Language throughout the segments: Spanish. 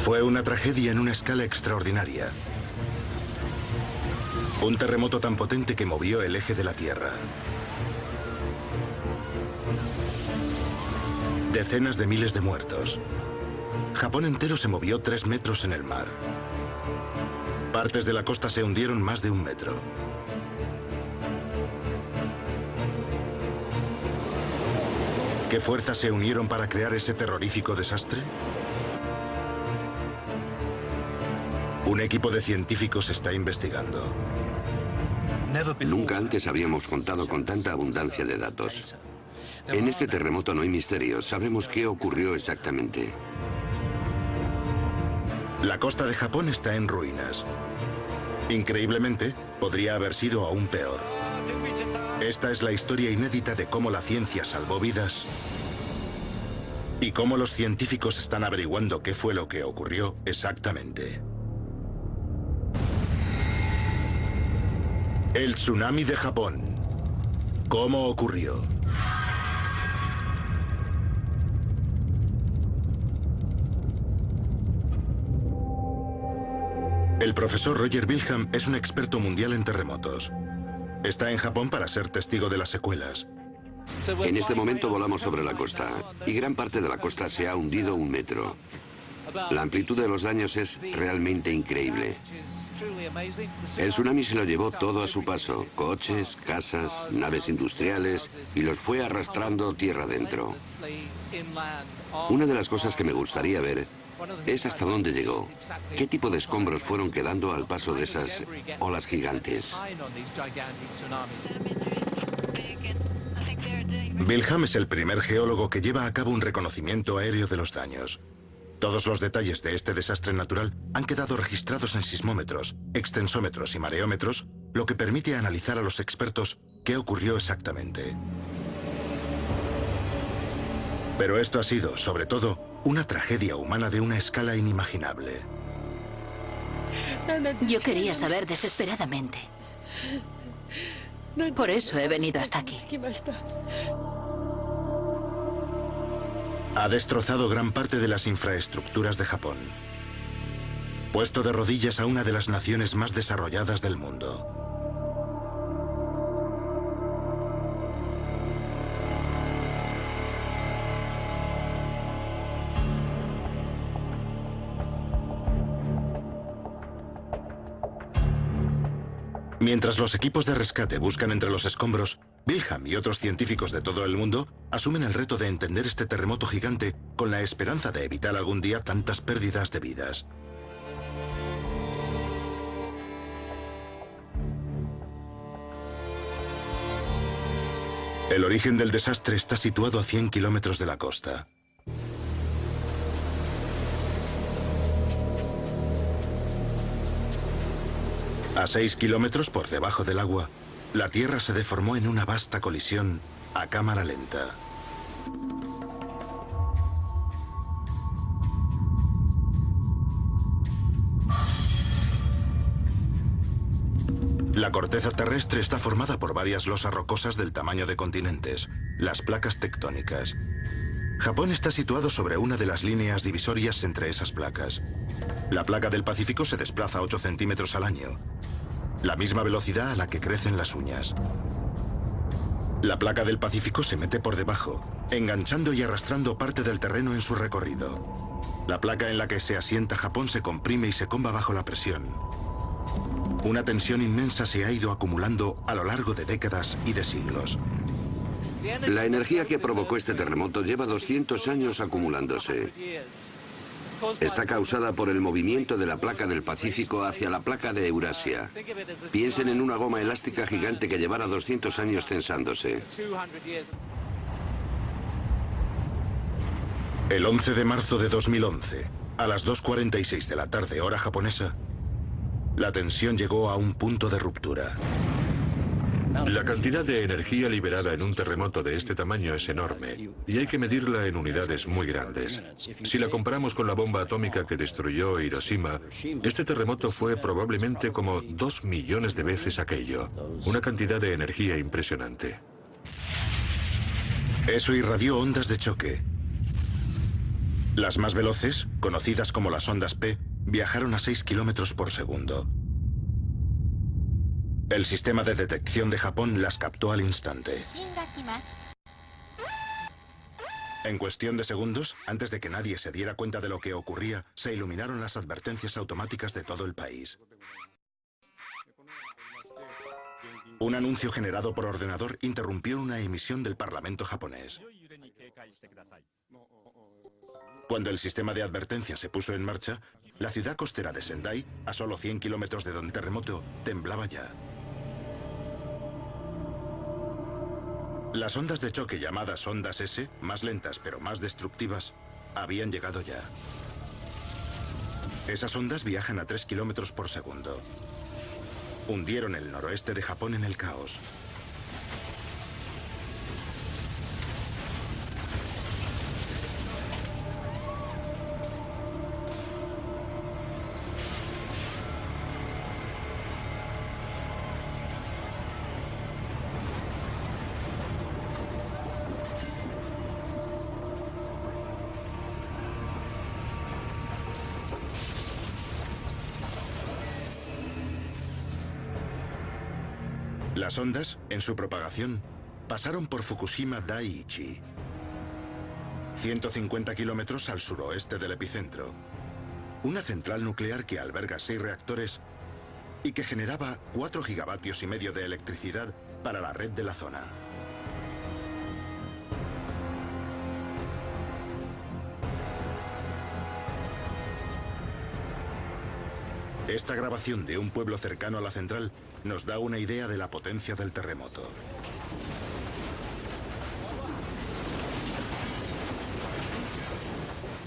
Fue una tragedia en una escala extraordinaria. Un terremoto tan potente que movió el eje de la Tierra. Decenas de miles de muertos. Japón entero se movió 3 metros en el mar. Partes de la costa se hundieron más de 1 metro. ¿Qué fuerzas se unieron para crear ese terrorífico desastre? Un equipo de científicos está investigando. Nunca antes habíamos contado con tanta abundancia de datos. En este terremoto no hay misterio, sabemos qué ocurrió exactamente. La costa de Japón está en ruinas. Increíblemente, podría haber sido aún peor. Esta es la historia inédita de cómo la ciencia salvó vidas y cómo los científicos están averiguando qué fue lo que ocurrió exactamente. El tsunami de Japón. ¿Cómo ocurrió? El profesor Roger Wilhelm es un experto mundial en terremotos. Está en Japón para ser testigo de las secuelas. En este momento volamos sobre la costa y gran parte de la costa se ha hundido 1 metro. La amplitud de los daños es realmente increíble. El tsunami se lo llevó todo a su paso, coches, casas, naves industriales, y los fue arrastrando tierra adentro. Una de las cosas que me gustaría ver es hasta dónde llegó, qué tipo de escombros fueron quedando al paso de esas olas gigantes. Wilhelm es el primer geólogo que lleva a cabo un reconocimiento aéreo de los daños. Todos los detalles de este desastre natural han quedado registrados en sismómetros, extensómetros y mareómetros, lo que permite analizar a los expertos qué ocurrió exactamente. Pero esto ha sido, sobre todo, una tragedia humana de una escala inimaginable. Yo quería saber desesperadamente. Por eso he venido hasta aquí. Ha destrozado gran parte de las infraestructuras de Japón, puesto de rodillas a una de las naciones más desarrolladas del mundo. Mientras los equipos de rescate buscan entre los escombros, Wilhelm y otros científicos de todo el mundo asumen el reto de entender este terremoto gigante con la esperanza de evitar algún día tantas pérdidas de vidas. El origen del desastre está situado a 100 kilómetros de la costa. A 6 kilómetros por debajo del agua, la Tierra se deformó en una vasta colisión a cámara lenta. La corteza terrestre está formada por varias losas rocosas del tamaño de continentes, las placas tectónicas. Japón está situado sobre una de las líneas divisorias entre esas placas. La placa del Pacífico se desplaza 8 centímetros al año, la misma velocidad a la que crecen las uñas. La placa del Pacífico se mete por debajo, enganchando y arrastrando parte del terreno en su recorrido. La placa en la que se asienta Japón se comprime y se comba bajo la presión. Una tensión inmensa se ha ido acumulando a lo largo de décadas y de siglos. La energía que provocó este terremoto lleva 200 años acumulándose. Está causada por el movimiento de la placa del Pacífico hacia la placa de Eurasia. Piensen en una goma elástica gigante que llevara 200 años tensándose. El 11 de marzo de 2011, a las 2:46 de la tarde, hora japonesa, la tensión llegó a un punto de ruptura. La cantidad de energía liberada en un terremoto de este tamaño es enorme y hay que medirla en unidades muy grandes. Si la comparamos con la bomba atómica que destruyó Hiroshima, este terremoto fue probablemente como 2 millones de veces aquello. Una cantidad de energía impresionante. Eso irradió ondas de choque. Las más veloces, conocidas como las ondas P, viajaron a 6 kilómetros por segundo. El sistema de detección de Japón las captó al instante. En cuestión de segundos, antes de que nadie se diera cuenta de lo que ocurría, se iluminaron las advertencias automáticas de todo el país. Un anuncio generado por ordenador interrumpió una emisión del Parlamento japonés. Cuando el sistema de advertencia se puso en marcha, la ciudad costera de Sendai, a solo 100 kilómetros de donde terremoto, temblaba ya. Las ondas de choque llamadas ondas S, más lentas pero más destructivas, habían llegado ya. Esas ondas viajan a 3 kilómetros por segundo. Hundieron el noroeste de Japón en el caos. Las ondas, en su propagación, pasaron por Fukushima Daiichi, 150 kilómetros al suroeste del epicentro. Una central nuclear que alberga 6 reactores y que generaba 4,5 gigavatios de electricidad para la red de la zona. Esta grabación de un pueblo cercano a la central nos da una idea de la potencia del terremoto.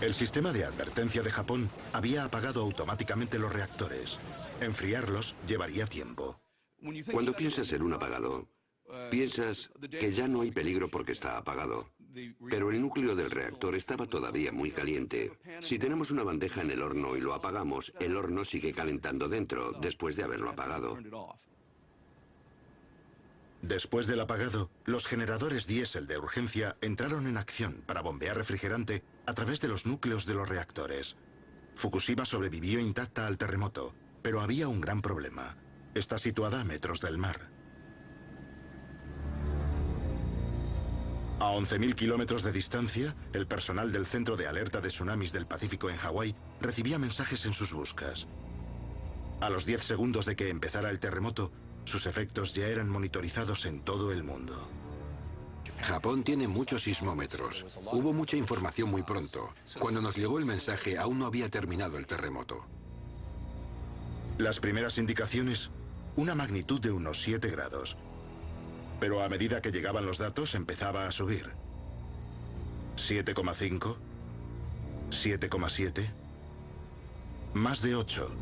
El sistema de advertencia de Japón había apagado automáticamente los reactores. Enfriarlos llevaría tiempo. Cuando piensas en un apagado, piensas que ya no hay peligro porque está apagado. Pero el núcleo del reactor estaba todavía muy caliente. Si tenemos una bandeja en el horno y lo apagamos, el horno sigue calentando dentro, después de haberlo apagado. Después del apagado, los generadores diésel de urgencia entraron en acción para bombear refrigerante a través de los núcleos de los reactores. Fukushima sobrevivió intacta al terremoto, pero había un gran problema. Está situada a metros del mar. A 11.000 kilómetros de distancia, el personal del Centro de Alerta de Tsunamis del Pacífico en Hawái recibía mensajes en sus buscas. A los 10 segundos de que empezara el terremoto, sus efectos ya eran monitorizados en todo el mundo. Japón tiene muchos sismómetros. Hubo mucha información muy pronto. Cuando nos llegó el mensaje, aún no había terminado el terremoto. Las primeras indicaciones, una magnitud de unos 7 grados. Pero a medida que llegaban los datos, empezaba a subir. 7,5, 7,7, más de 8.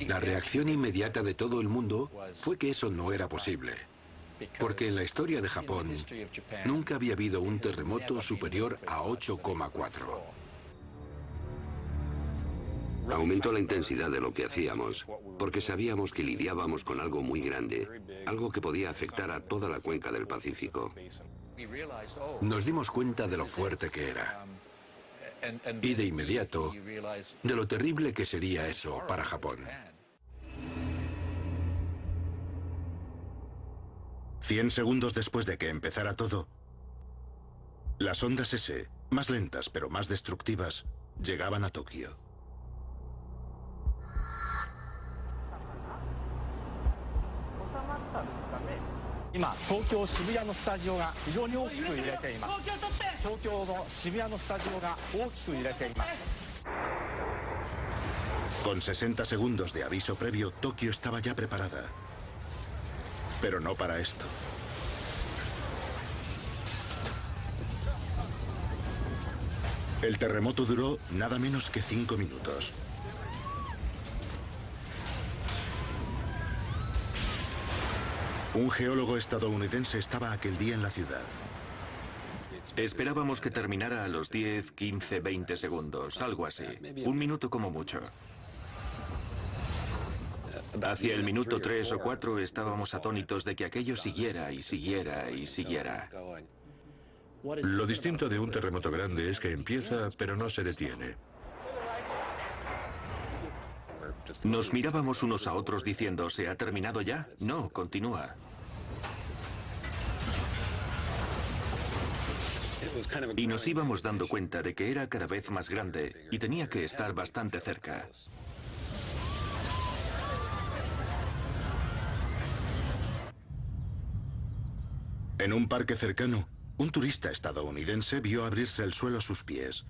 La reacción inmediata de todo el mundo fue que eso no era posible. Porque en la historia de Japón nunca había habido un terremoto superior a 8,4. Aumentó la intensidad de lo que hacíamos, porque sabíamos que lidiábamos con algo muy grande, algo que podía afectar a toda la cuenca del Pacífico. Nos dimos cuenta de lo fuerte que era. Y de inmediato, de lo terrible que sería eso para Japón. 100 segundos después de que empezara todo, las ondas S, más lentas pero más destructivas, llegaban a Tokio. Con 60 segundos de aviso previo, Tokio estaba ya preparada. Pero no para esto. El terremoto duró nada menos que 5 minutos. Un geólogo estadounidense estaba aquel día en la ciudad. Esperábamos que terminara a los 10, 15, 20 segundos, algo así. Un minuto como mucho. Hacia el minuto 3 o 4 estábamos atónitos de que aquello siguiera y siguiera y siguiera. Lo distinto de un terremoto grande es que empieza, pero no se detiene. Nos mirábamos unos a otros diciendo, ¿se ha terminado ya? No, continúa. Y nos íbamos dando cuenta de que era cada vez más grande y tenía que estar bastante cerca. En un parque cercano, un turista estadounidense vio abrirse el suelo a sus pies.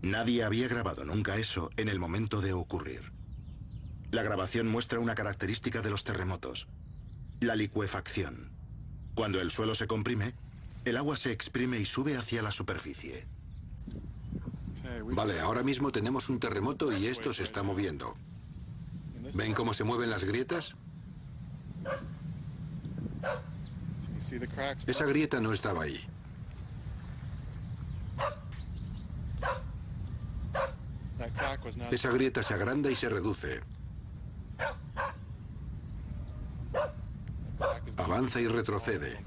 Nadie había grabado nunca eso en el momento de ocurrir. La grabación muestra una característica de los terremotos: la licuefacción. Cuando el suelo se comprime, el agua se exprime y sube hacia la superficie. Vale, ahora mismo tenemos un terremoto y esto se está moviendo. ¿Ven cómo se mueven las grietas? Esa grieta no estaba ahí. Esa grieta se agranda y se reduce. Avanza y retrocede.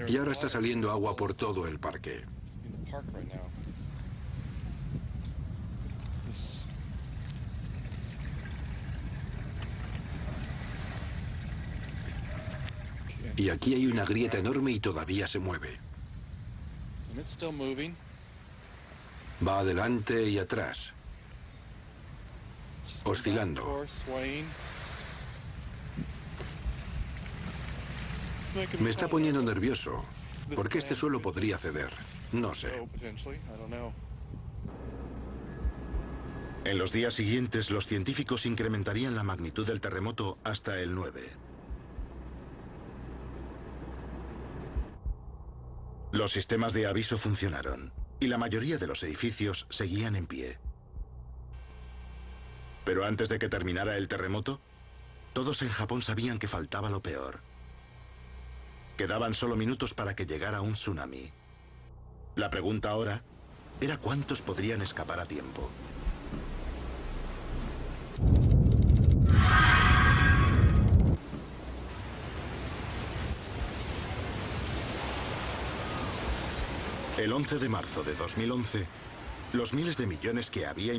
Y ahora está saliendo agua por todo el parque. Y aquí hay una grieta enorme y todavía se mueve. Va adelante y atrás, oscilando. Me está poniendo nervioso, porque este suelo podría ceder. No sé. En los días siguientes, los científicos incrementarían la magnitud del terremoto hasta el 9. Los sistemas de aviso funcionaron y la mayoría de los edificios seguían en pie. Pero antes de que terminara el terremoto, todos en Japón sabían que faltaba lo peor. Quedaban solo minutos para que llegara un tsunami. La pregunta ahora era cuántos podrían escapar a tiempo. El 11 de marzo de 2011, los miles de millones que había